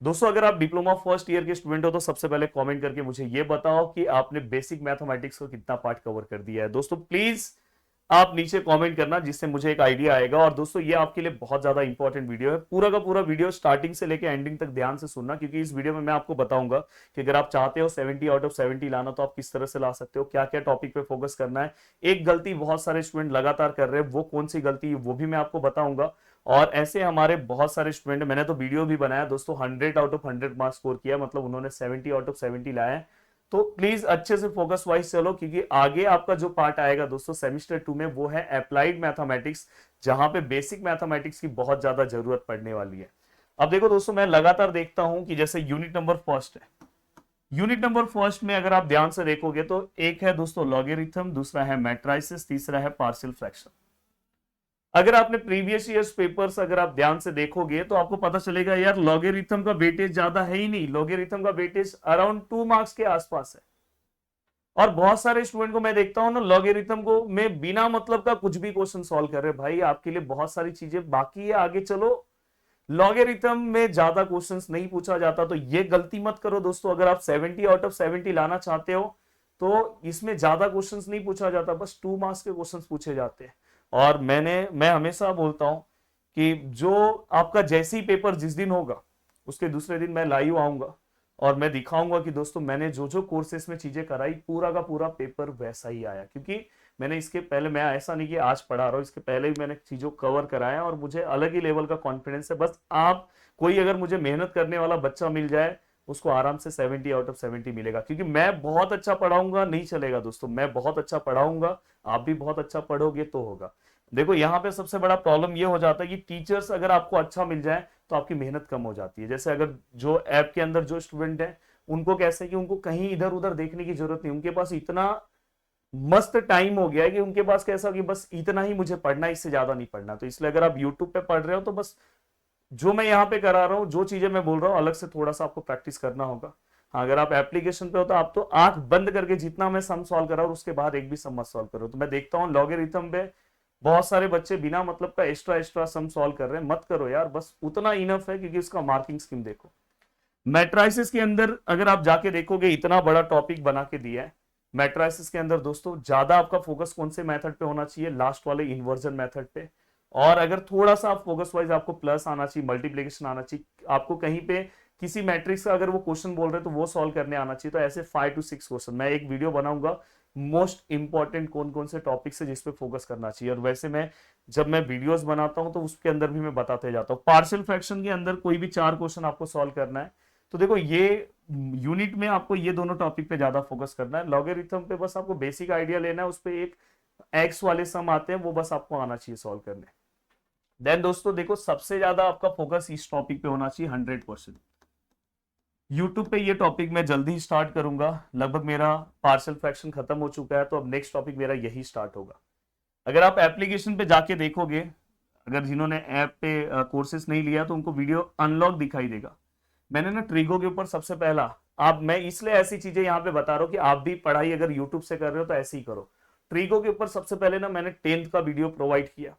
दोस्तों अगर आप डिप्लोमा फर्स्ट ईयर के स्टूडेंट हो तो सबसे पहले कमेंट करके मुझे ये बताओ कि आपने बेसिक मैथमेटिक्स का कितना पार्ट कवर कर दिया है। दोस्तों प्लीज आप नीचे कमेंट करना, जिससे मुझे एक आइडिया आएगा। और दोस्तों ये आपके लिए बहुत ज्यादा इंपॉर्टेंट वीडियो है, पूरा का पूरा वीडियो स्टार्टिंग से लेकर एंडिंग तक ध्यान से सुनना, क्योंकि इस वीडियो में मैं आपको बताऊंगा कि अगर आप चाहते हो 70 आउट ऑफ 70 लाना तो आप किस तरह से ला सकते हो, क्या क्या टॉपिक पे फोकस करना है। एक गलती बहुत सारे स्टूडेंट लगातार कर रहे हैं, वो कौन सी गलती वो भी मैं आपको बताऊंगा। और ऐसे हमारे बहुत सारे स्टूडेंट, मैंने तो वीडियो भी बनाया दोस्तों, 100 आउट ऑफ 100 मार्क्स स्कोर किया, मतलब उन्होंने 70 आउट ऑफ 70 लाया है। तो प्लीज अच्छे से फोकस वाइज चलो, क्योंकि आगे आपका जो पार्ट आएगा दोस्तों सेमेस्टर 2 में वो है अप्लाइड मैथमेटिक्स, जहां पे बेसिक मैथमेटिक्स की बहुत ज्यादा जरूरत पड़ने वाली है। अब देखो दोस्तों, मैं लगातार देखता हूं कि जैसे यूनिट नंबर फर्स्ट है, यूनिट नंबर फर्स्ट में अगर आप ध्यान से देखोगे तो एक है दोस्तों लॉगरिथम, दूसरा है मैट्राइसिस, तीसरा है पार्शियल फ्रैक्शन। अगर आपने प्रीवियस ईयर्स पेपर्स अगर आप ध्यान से देखोगे तो आपको पता चलेगा यार लॉगरिथम का वेटेज ज्यादा है ही नहीं, लॉगरिथम का वेटेज अराउंड 2 मार्क्स के आसपास है। और बहुत सारे स्टूडेंट को मैं देखता हूं ना, लॉगरिथम को में बिना मतलब का कुछ भी क्वेश्चन सॉल्व कर रहे हैं। भाई आपके लिए बहुत सारी चीजें बाकी है, आगे चलो। लॉगरिथम में ज्यादा क्वेश्चंस नहीं पूछा जाता, तो ये गलती मत करो दोस्तों। अगर आप 70 आउट ऑफ 70 लाना चाहते हो तो इसमें ज्यादा क्वेश्चंस नहीं पूछा जाता, बस 2 मार्क्स के क्वेश्चंस पूछे जाते हैं। और मैं हमेशा बोलता हूं कि जो आपका जैसे ही पेपर जिस दिन होगा उसके दूसरे दिन मैं लाइव आऊंगा और मैं दिखाऊंगा कि दोस्तों मैंने जो जो कोर्सेस में चीजें कराई पूरा का पूरा पेपर वैसा ही आया। क्योंकि मैंने इसके पहले, मैं ऐसा नहीं कि आज पढ़ा रहा हूं, इसके पहले भी मैंने चीजों कवर कराया और मुझे अलग ही लेवल का कॉन्फिडेंस है। बस आप कोई अगर मुझे मेहनत करने वाला बच्चा मिल जाए, उसको आराम से 70 आउट ऑफ 70 मिलेगा। क्योंकि मैं बहुत अच्छा पढ़ाऊंगा नहीं चलेगा दोस्तों, मैं बहुत अच्छा पढ़ाऊंगा, आप भी बहुत अच्छा पढ़ोगे तो होगा। देखो यहाँ पे सबसे बड़ा प्रॉब्लम ये हो जाता है कि टीचर्स अगर आपको अच्छा मिल जाए तो आपकी मेहनत कम हो जाती है। जैसे अगर जो ऐप के अंदर जो स्टूडेंट है उनको कैसे कि उनको कहीं इधर उधर देखने की जरूरत नहीं, उनके पास इतना मस्त टाइम हो गया है कि उनके पास कैसा कि बस इतना ही मुझे पढ़ना है, इससे ज्यादा नहीं पढ़ना। तो इसलिए अगर आप यूट्यूब पे पढ़ रहे हो तो बस जो मैं यहाँ पे करा रहा हूँ, जो चीजें मैं बोल रहा हूँ, अलग से थोड़ा सा आपको प्रैक्टिस करना होगा। हाँ, अगर आप एप्लीकेशन पे हो तो आप तो आंख बंद करके जितना मैं सम सॉल्व करा और उसके बाद एक भी सम मत सॉल्व करो। तो मैं देखता हूँ लॉगरिथम पे बहुत सारे बच्चे बिना मतलब का एक्स्ट्रा एक्स्ट्रा सम सॉल्व कर रहे हैं। मत करो यार, बस उतना इनफ है, क्योंकि उसका मार्किंग स्कीम देखो। मैट्राइसिस के अंदर अगर आप जाके देखोगे, इतना बड़ा टॉपिक बना के दिया है। मैट्राइसिस के अंदर दोस्तों ज्यादा आपका फोकस कौन से मेथड पे होना चाहिए, लास्ट वाले इन्वर्जन मेथड पे। और अगर थोड़ा सा आप फोकस वाइज आपको प्लस आना चाहिए, मल्टीप्लीकेशन आना चाहिए, आपको कहीं पे किसी मैट्रिक्स का अगर वो क्वेश्चन बोल रहे हैं तो वो सॉल्व करने आना चाहिए। तो ऐसे 5 to 6 क्वेश्चन मैं एक वीडियो बनाऊंगा, मोस्ट इंपॉर्टेंट कौन कौन से टॉपिक से जिसपे फोकस करना चाहिए। और वैसे मैं जब मैं वीडियोस बनाता हूं तो उसके अंदर भी मैं बताते जाता हूँ। पार्शियल फ्रैक्शन के अंदर कोई भी 4 क्वेश्चन आपको सॉल्व करना है। तो देखो ये यूनिट में आपको ये दोनों टॉपिक पे ज्यादा फोकस करना है। लॉगरिथम पे बस आपको बेसिक आइडिया लेना है, उस पे एक एक्स वाले सम आते हैं वो बस आपको आना चाहिए सॉल्व करने। देन दोस्तों देखो, सबसे ज्यादा आपका फोकस इस टॉपिक पे होना चाहिए 100%। यूट्यूब पे ये टॉपिक मैं जल्दी ही स्टार्ट करूंगा, लगभग मेरा पार्शियल फ्रैक्शन खत्म हो चुका है, तो अब नेक्स्ट टॉपिक मेरा यही स्टार्ट होगा। अगर आप एप्लीकेशन पे जाके देखोगे, अगर जिन्होंने ऐप पे कोर्सेस नहीं लिया तो उनको वीडियो अनलॉक दिखाई देगा। मैंने ना ट्रिगो के ऊपर सबसे पहला, आप मैं इसलिए ऐसी चीजें यहाँ पे बता रहा हूँ कि आप भी पढ़ाई अगर यूट्यूब से कर रहे हो तो ऐसे ही करो। ट्रिगो के ऊपर सबसे पहले ना मैंने 10th का वीडियो प्रोवाइड किया।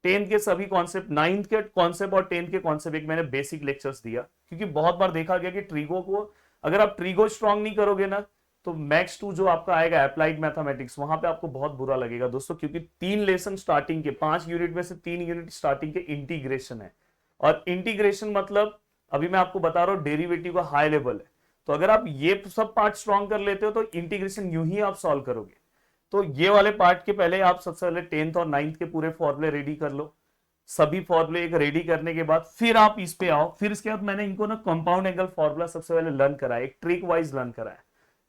10th के सभी कॉन्सेप्ट, 9th के कॉन्सेप्ट और 10th के कॉन्सेप्ट एक मैंने बेसिक लेक्चर्स दिया। क्योंकि बहुत बार देखा गया कि ट्रिगो को अगर आप ट्रिगो स्ट्रांग नहीं करोगे ना तो मैक्स 2 जो आपका आएगा अप्लाइड मैथमेटिक्स, वहां पे आपको बहुत बुरा लगेगा दोस्तों। क्योंकि 3 लेसन स्टार्टिंग के, 5 यूनिट में से 3 यूनिट स्टार्टिंग के इंटीग्रेशन है। और इंटीग्रेशन मतलब अभी मैं आपको बता रहा हूँ डेरिवेटिव का हाई लेवल है। तो अगर आप ये सब पार्ट स्ट्रांग कर लेते हो तो इंटीग्रेशन यूं ही आप सॉल्व करोगे। तो ये वाले पार्ट के पहले आप सबसे पहले 10th और 9th के पूरे फॉर्मूले रेडी कर लो। सभी फॉर्मूले एक रेडी करने के बाद फिर आप इस पे आओ। फिर इसके बाद मैंने इनको ना कंपाउंड एंगल फॉर्मूला सबसे पहले लर्न कराया, एक ट्रिक वाइज लर्न कराया।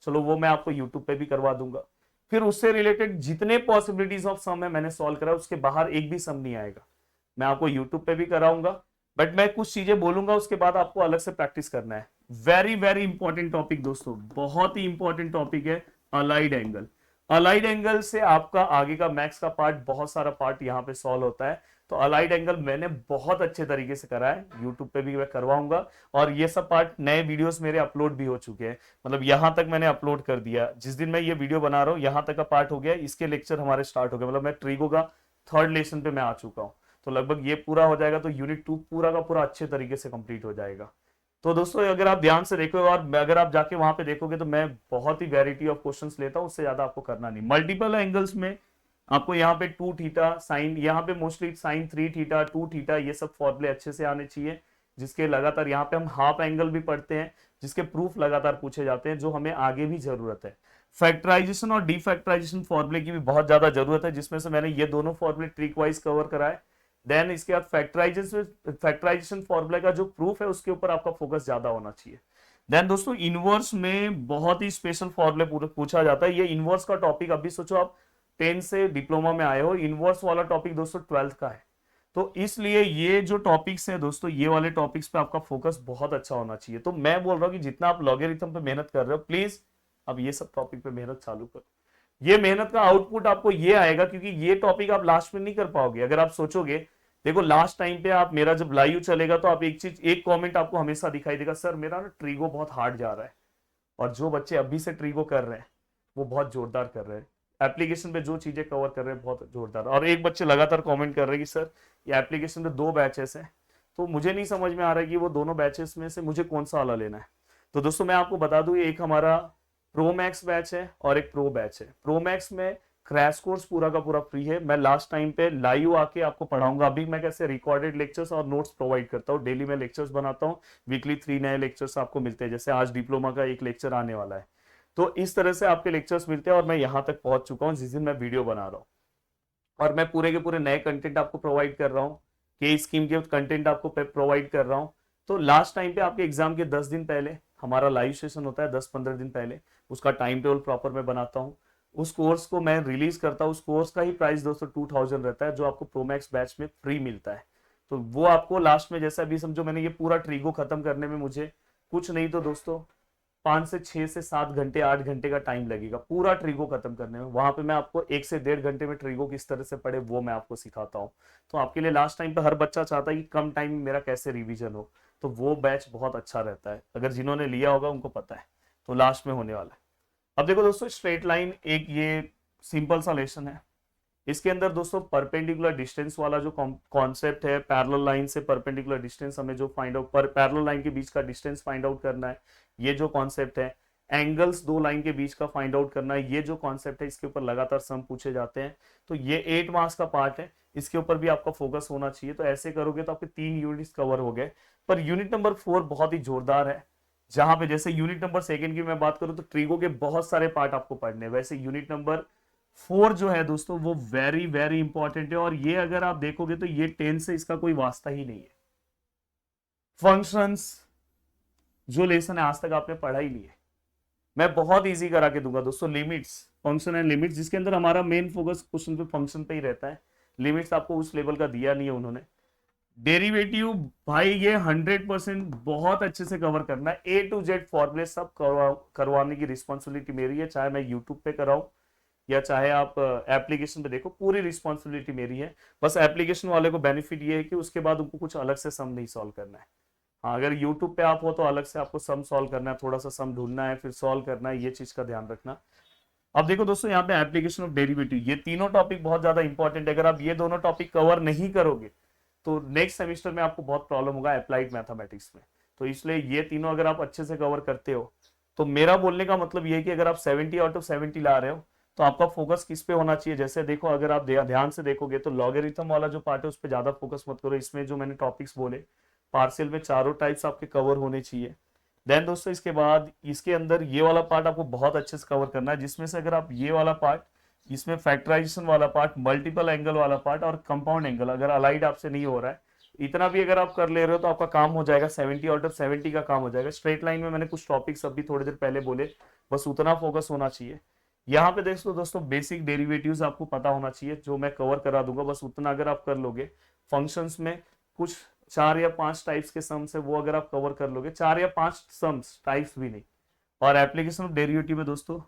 चलो वो मैं आपको यूट्यूब पे भी करवा दूंगा। फिर उससे रिलेटेड जितने पॉसिबिलिटीज ऑफ सम है मैंने सॉल्व करा, उसके बाहर एक भी सम नहीं आएगा, मैं आपको यूट्यूब पे भी कराऊंगा। बट मैं कुछ चीजें बोलूंगा उसके बाद आपको अलग से प्रैक्टिस करना है। वेरी वेरी इंपॉर्टेंट टॉपिक दोस्तों, बहुत ही इंपॉर्टेंट टॉपिक है अलाइड एंगल। अलाइड एंगल से आपका आगे का मैथ्स का पार्ट, बहुत सारा पार्ट यहाँ पे सॉल्व होता है। तो अलाइड एंगल मैंने बहुत अच्छे तरीके से करा है, यूट्यूब पे भी मैं करवाऊंगा। और ये सब पार्ट नए वीडियोस मेरे अपलोड भी हो चुके हैं, मतलब यहां तक मैंने अपलोड कर दिया। जिस दिन मैं ये वीडियो बना रहा हूँ यहां तक का पार्ट हो गया, इसके लेक्चर हमारे स्टार्ट हो गए, मतलब मैं ट्रिगो का 3rd लेसन पे मैं आ चुका हूँ। तो लगभग ये पूरा हो जाएगा तो यूनिट 2 पूरा का पूरा अच्छे तरीके से कंप्लीट हो जाएगा। तो दोस्तों अगर आप ध्यान से देखोगे और अगर आप जाके वहां पे देखोगे तो मैं बहुत ही वैरायटी ऑफ क्वेश्चंस लेता हूं, उससे ज्यादा आपको करना नहीं। मल्टीपल एंगल्स में आपको यहाँ पे 2 थीटा साइन, यहाँ पे मोस्टली साइन 3 थीटा 2 थीटा, ये सब फॉर्मूले अच्छे से आने चाहिए, जिसके लगातार यहाँ पे हम हाफ एंगल भी पढ़ते हैं, जिसके प्रूफ लगातार पूछे जाते हैं, जो हमें आगे भी जरूरत है। फैक्टराइजेशन और डीफैक्टराइजेशन फॉर्मूले की भी बहुत ज्यादा जरूरत है, जिसमें से मैंने ये दोनों फॉर्मूले ट्रिक वाइज कवर कराए। देन इसके बाद फैक्टराइजेशन फॉर्मूले का जो प्रूफ है उसके ऊपर आपका फोकस ज्यादा होना चाहिए। देन दोस्तों इनवर्स में बहुत ही स्पेशल फॉर्मूले पूछा जाता है। ये इनवर्स का टॉपिक अभी सोचो आप 10 से डिप्लोमा में आए हो, इनवर्स वाला टॉपिक दोस्तों 12th का है। तो इसलिए ये जो टॉपिक्स हैं दोस्तों, ये वाले टॉपिक्स पे आपका फोकस बहुत अच्छा होना चाहिए। तो मैं बोल रहा हूँ कि जितना आप लॉगरिथम पे मेहनत कर रहे हो, प्लीज अब ये सब टॉपिक पे मेहनत चालू करो। ये मेहनत का आउटपुट आपको ये आएगा, क्योंकि ये टॉपिक आप लास्ट में नहीं कर पाओगे अगर आप सोचोगे। देखो लास्ट टाइम पे आप मेरा जब लाइव चलेगा तो आप एक चीज, एक कमेंट आपको हमेशा दिखाई देगा, सर मेरा ना ट्रीगो बहुत हार्ड जा रहा है। और जो बच्चे अभी से ट्रीगो कर रहे हैं वो बहुत जोरदार कर रहे हैं, एप्लीकेशन पे जो चीजें कवर कर रहे हैं बहुत जोरदार। और एक बच्चे लगातार कमेंट कर रहे हैं कि सर ये एप्लीकेशन पे 2 बैचेस हैं, तो मुझे नहीं समझ में आ रहा है कि वो दोनों बैचेस में से मुझे कौन सा वाला लेना है। तो दोस्तों मैं आपको बता दूं, एक हमारा प्रो मैक्स बैच है और एक प्रो बैच है। प्रो मैक्स में क्रैश कोर्स पूरा का पूरा फ्री है, मैं लास्ट टाइम पे लाइव आके आपको पढ़ाऊंगा। अभी मैं कैसे रिकॉर्डेड लेक्चर्स और नोट्स प्रोवाइड करता हूँ, डेली मैं लेक्चर्स बनाता हूँ, वीकली 3 नए लेक्चर्स आपको मिलते हैं, जैसे आज डिप्लोमा का एक लेक्चर आने वाला है। तो इस तरह से आपके लेक्चर्स मिलते हैं और मैं यहाँ तक पहुंच चुका हूँ जिस दिन मैं वीडियो बना रहा हूँ, और मैं पूरे के पूरे नए कंटेंट आपको प्रोवाइड कर रहा हूँ, के स्कीम के कंटेंट आपको प्रोवाइड कर रहा हूँ। तो लास्ट टाइम पे आपके एग्जाम के 10 दिन पहले हमारा लाइव सेशन होता है, 10-15 दिन पहले उसका टाइम टेबल प्रॉपर मैं बनाता हूँ, उस कोर्स को मैं रिलीज करता हूँ। उस कोर्स का ही प्राइस दोस्तों 2000 रहता है, जो आपको प्रोमैक्स बैच में फ्री मिलता है। तो वो आपको लास्ट में, जैसे अभी समझो मैंने ये पूरा ट्रीगो खत्म करने में मुझे कुछ नहीं तो दोस्तों 5 से 6 से 7 घंटे 8 घंटे का टाइम लगेगा पूरा ट्रीगो खत्म करने में। वहां पे मैं आपको 1 से 1.5 घंटे में ट्रीगो किस तरह से पढ़े वो मैं आपको सिखाता हूँ। तो आपके लिए लास्ट टाइम पे हर बच्चा चाहता है कि कम टाइम में मेरा कैसे रिवीजन हो, तो वो बैच बहुत अच्छा रहता है, अगर जिन्होंने लिया होगा उनको पता है। तो लास्ट में होने वाला है। अब देखो दोस्तों स्ट्रेट लाइन एक ये सिंपल सा लेसन है, इसके अंदर दोस्तों परपेंडिकुलर डिस्टेंस वाला जो कॉन्सेप्ट है, पैरेलल लाइन से परपेंडिकुलर डिस्टेंस हमें जो फाइंड आउट, पैरेलल लाइन के बीच का डिस्टेंस फाइंड आउट करना है, ये जो कॉन्सेप्ट है। एंगल्स 2 लाइन के बीच का फाइंड आउट करना है, ये जो कॉन्सेप्ट है, इसके ऊपर लगातार सम पूछे जाते हैं। तो ये 8 मार्क्स का पार्ट है, इसके ऊपर भी आपका फोकस होना चाहिए। तो ऐसे करोगे तो आपके 3 यूनिट्स कवर हो गए। पर यूनिट नंबर 4 बहुत ही जोरदार है, जहां पे जैसे यूनिट नंबर 2 की मैं बात करूं तो ट्रीगो के बहुत सारे पार्ट आपको पढ़ने हैं, वैसे यूनिट नंबर 4 जो है दोस्तों वो वेरी वेरी इंपॉर्टेंट है। और ये अगर आप देखोगे तो ये 10 से इसका कोई वास्ता ही नहीं है। फंक्शंस जो लेसन है आज तक आपने पढ़ा ही नहीं है, मैं बहुत इजी करा के दूंगा दोस्तों। लिमिट्स, फंक्शन एंड लिमिट्स, जिसके अंदर हमारा मेन फोकस क्वेश्चन पे फंक्शन पे ही रहता है, लिमिट्स आपको उस लेवल का दिया नहीं है उन्होंने। डेरिवेटिव भाई ये 100% बहुत अच्छे से कवर करना है, A to Z फॉर्मूले सब करवाने की रिस्पॉन्सिबिलिटी मेरी है, चाहे मैं यूट्यूब पे कराऊं या चाहे आप एप्लीकेशन पे देखो, पूरी रिस्पॉन्सिबिलिटी मेरी है। बस एप्लीकेशन वाले को बेनिफिट ये है कि उसके बाद उनको कुछ अलग से सम नहीं सॉल्व करना है। हाँ अगर यूट्यूब पे आप हो तो अलग से आपको सम सॉल्व करना है, थोड़ा सा सम ढूंढना है फिर सॉल्व करना है, ये चीज का ध्यान रखना। अब देखो दोस्तों यहाँ पे एप्लीकेशन ऑफ डेरिवेटिव, ये तीनों टॉपिक बहुत ज्यादा इंपॉर्टेंट है। अगर आप ये दोनों टॉपिक कवर नहीं करोगे तो नेक्स्ट सेमेस्टर में आपको बहुत प्रॉब्लम होगा अप्लाइड मैथमेटिक्स में। तो इसलिए ये तीनों अगर आप अच्छे से कवर करते हो, तो मेरा बोलने का मतलब ये है कि अगर आप 70 आउट ऑफ 70 ला रहे हो तो आपका फोकस किस पे होना चाहिए। जैसे देखो अगर आप ध्यान से देखोगे तो लॉगरिथम वाला जो पार्ट है उस पर ज्यादा फोकस मत करो। इसमें जो मैंने टॉपिक्स बोले पार्शियल में चारों टाइप्स आपके कवर होने चाहिए। देन दोस्तों इसके बाद इसके अंदर ये वाला पार्ट आपको बहुत अच्छे से कवर करना है, जिसमें से अगर आप ये वाला पार्ट, इसमें फैक्टराइजेशन वाला पार्ट, मल्टीपल एंगल वाला पार्ट और कंपाउंड एंगल अगर अलाइड आपसे नहीं हो रहा है, इतना भी अगर आप कर ले रहे हो तो आपका काम हो जाएगा, 70 आउट ऑफ 70 का काम हो जाएगा। स्ट्रेट लाइन में मैंने कुछ टॉपिक्स अभी थोड़ी देर पहले बोले, बस उतना फोकस होना चाहिए। यहाँ पे देखो दोस्तों बेसिक डेरिवेटिव्स आपको पता होना चाहिए, जो मैं कवर करा दूंगा, बस उतना अगर आप कर लोगे। फंक्शंस में कुछ 4 या 5 टाइप्स के सम्स है, वो अगर आप कवर कर लोगे, 4 या 5 सम्स, टाइप्स भी नहीं। और एप्लीकेशन ऑफ डेरिवेटिव में दोस्तों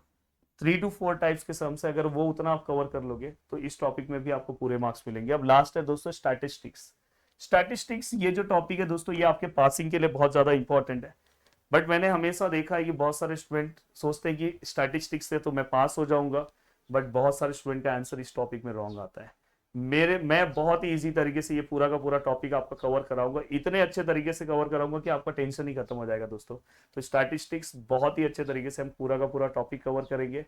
3 to 4 टाइप्स के सम्स है, अगर वो उतना आप कवर कर लोगे तो इस टॉपिक में भी आपको पूरे मार्क्स मिलेंगे। अब लास्ट है दोस्तों स्टैटिस्टिक्स। स्टैटिस्टिक्स ये जो टॉपिक है दोस्तों ये आपके पासिंग के लिए बहुत ज्यादा इंपॉर्टेंट है। बट मैंने हमेशा देखा है कि बहुत सारे स्टूडेंट सोचते हैं कि स्टैटिस्टिक्स से तो मैं पास हो जाऊंगा, बट बहुत सारे स्टूडेंट का आंसर इस टॉपिक में रॉन्ग आता है। मैं बहुत ही इजी तरीके से ये पूरा का पूरा टॉपिक आपका कवर कराऊंगा, इतने अच्छे तरीके से कवर कराऊंगा कि आपका टेंशन ही खत्म हो जाएगा दोस्तों। तो स्टैटिस्टिक्स बहुत ही अच्छे तरीके से हम पूरा का पूरा टॉपिक कवर करेंगे।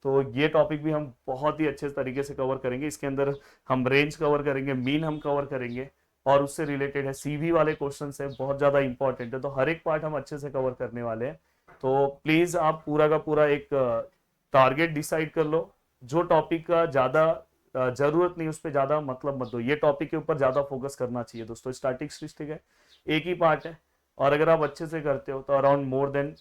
तो ये टॉपिक भी हम बहुत ही अच्छे तरीके से कवर करेंगे। इसके अंदर हम रेंज कवर करेंगे, मीन हम कवर करेंगे, और उससे रिलेटेड है सीवी वाले क्वेश्चन है, बहुत ज्यादा इंपॉर्टेंट है। तो हर एक पार्ट हम अच्छे से कवर करने वाले हैं। तो प्लीज आप पूरा का पूरा एक टारगेट डिसाइड कर लो। जो टॉपिक का ज्यादा जरूरत नहीं उस पर ज्यादा मतलब मत दो, ये टॉपिक के ऊपर ज्यादा फोकस करना चाहिए दोस्तों। स्टैटिस्टिक्स है, एक ही पार्ट है, और अगर आप अच्छे से करते हो तो अराउंड मोर देन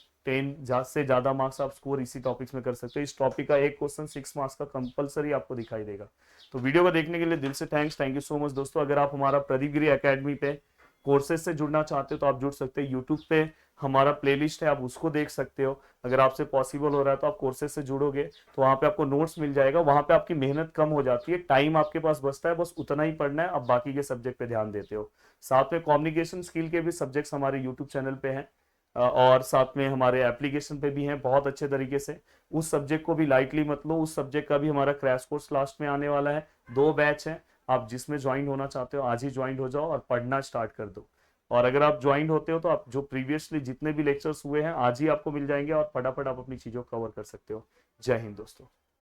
10 से ज्यादा मार्क्स आप स्कोर इसी टॉपिक्स में कर सकते हो। इस टॉपिक का एक क्वेश्चन 6 मार्क्स का कंपलसरी आपको दिखाई देगा। तो वीडियो को देखने के लिए दिल से थैंक यू सो मच दोस्तों। अगर आप हमारा प्रदीप गिरी एकेडमी पे कोर्सेज से जुड़ना चाहते हो तो आप जुड़ सकते हैं। यूट्यूब पे हमारा प्लेलिस्ट है, आप उसको देख सकते हो। अगर आपसे पॉसिबल हो रहा है तो आप कोर्सेज से जुड़ोगे तो वहां पे आपको नोट्स मिल जाएगा। वहां पे आपकी मेहनत कम हो जाती है, टाइम आपके पास बचता है, बस उतना ही पढ़ना है, आप बाकी के सब्जेक्ट पे ध्यान देते हो। साथ में कम्युनिकेशन स्किल के भी सब्जेक्ट्स हमारे यूट्यूब चैनल पे हैं, और साथ में हमारे एप्लीकेशन पे भी हैं बहुत अच्छे तरीके से। उस सब्जेक्ट को भी लाइटली मत लो, उस सब्जेक्ट का भी हमारा क्रैश कोर्स लास्ट में आने वाला है। 2 बैच हैं, आप जिसमें ज्वाइन होना चाहते हो आज ही ज्वाइन हो जाओ और पढ़ना स्टार्ट कर दो। और अगर आप ज्वाइन होते हो तो आप जो प्रीवियसली जितने भी लेक्चर्स हुए हैं आज ही आपको मिल जाएंगे, और फटाफट आप अपनी चीजों को कवर कर सकते हो। जय हिंद दोस्तों।